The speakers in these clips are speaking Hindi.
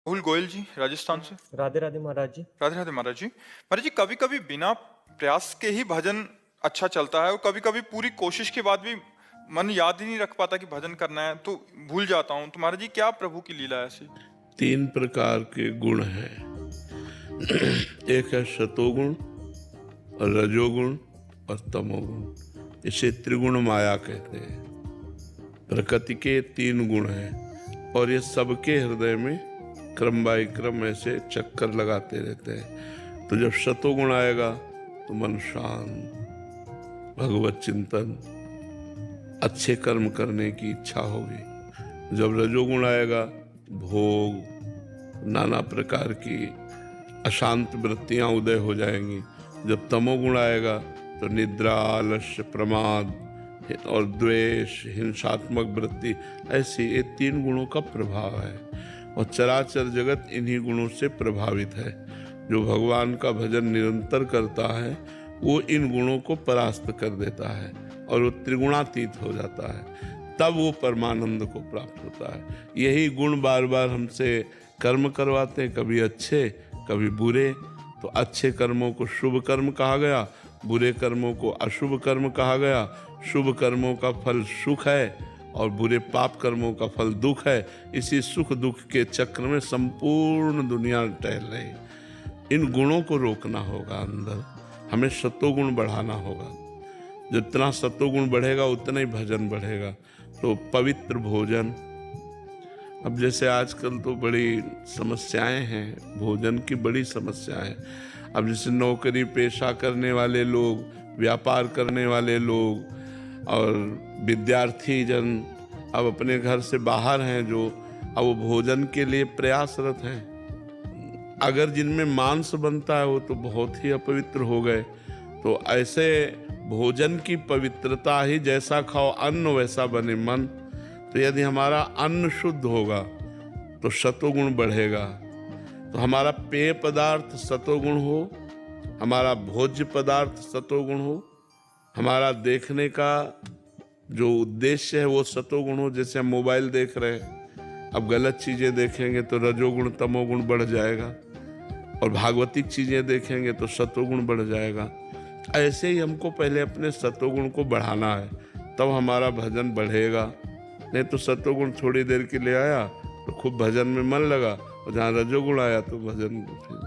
राहुल गोयल जी, राजस्थान से। राधे राधे महाराज जी। राधे राधे महाराज जी। महाराज जी, कभी कभी बिना प्रयास के ही भजन अच्छा चलता है, और कभी कभी पूरी कोशिश के बाद भी मन याद ही नहीं रख पाता कि भजन करना है, तो भूल जाता हूँ। तो महाराज जी, क्या प्रभु की लीला है ऐसी? तीन प्रकार के गुण हैं। एक है सतोगुण और रजोगुण और तमोगुण। इसे त्रिगुण माया कहते हैं। प्रकृति के तीन गुण हैं और ये सबके हृदय में क्रम बाय क्रम ऐसे चक्कर लगाते रहते हैं। तो जब सतोगुण आएगा तो मन शांत, भगवत चिंतन, अच्छे कर्म करने की इच्छा होगी। जब रजोगुण आएगा, भोग, नाना प्रकार की अशांत वृत्तियां उदय हो जाएंगी। जब तमोगुण आएगा तो निद्रा, आलस्य, प्रमाद और द्वेष, हिंसात्मक वृत्ति, ऐसी ये तीन गुणों का प्रभाव है। और चराचर जगत इन्हीं गुणों से प्रभावित है। जो भगवान का भजन निरंतर करता है वो इन गुणों को परास्त कर देता है और वो त्रिगुणातीत हो जाता है। तब वो परमानंद को प्राप्त होता है। यही गुण बार बार हमसे कर्म करवाते हैं, कभी अच्छे कभी बुरे। तो अच्छे कर्मों को शुभ कर्म कहा गया, बुरे कर्मों को अशुभ कर्म कहा गया। शुभ कर्मों का फल सुख है और बुरे पाप कर्मों का फल दुख है। इसी सुख दुख के चक्र में संपूर्ण दुनिया टहल रही। इन गुणों को रोकना होगा। अंदर हमें सतोगुण बढ़ाना होगा। जितना सतोगुण बढ़ेगा उतना ही भजन बढ़ेगा। तो पवित्र भोजन, अब जैसे आजकल तो बड़ी समस्याएं हैं, भोजन की बड़ी समस्याएं। अब जैसे नौकरी पेशा करने वाले लोग, व्यापार करने वाले लोग और विद्यार्थी जन अब अपने घर से बाहर हैं, जो अब वो भोजन के लिए प्रयासरत हैं। अगर जिनमें मांस बनता है वो तो बहुत ही अपवित्र हो गए। तो ऐसे भोजन की पवित्रता ही, जैसा खाओ अन्न वैसा बने मन। तो यदि हमारा अन्न शुद्ध होगा तो सतोगुण बढ़ेगा। तो हमारा पेय पदार्थ सतोगुण हो, हमारा भोज्य पदार्थ सतोगुण हो, हमारा देखने का जो उद्देश्य है वो सतोगुण हो। जैसे हम मोबाइल देख रहे हैं, अब गलत चीज़ें देखेंगे तो रजोगुण तमोगुण बढ़ जाएगा, और भागवतिक चीज़ें देखेंगे तो सतोगुण बढ़ जाएगा। ऐसे ही हमको पहले अपने सतोगुण को बढ़ाना है, तब हमारा भजन बढ़ेगा। नहीं तो सतोगुण थोड़ी देर के लिए आया तो खूब भजन में मन लगा, और जहाँ रजोगुण आया तो भजन फिर।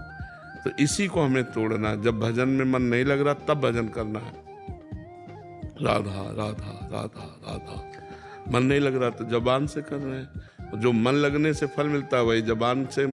तो इसी को हमें तोड़ना है। जब भजन में मन नहीं लग रहा तब भजन करना है। राधा राधा राधा राधा। मन नहीं लग रहा तो जबान से कर रहे हैं। जो मन लगने से फल मिलता है वही जबान से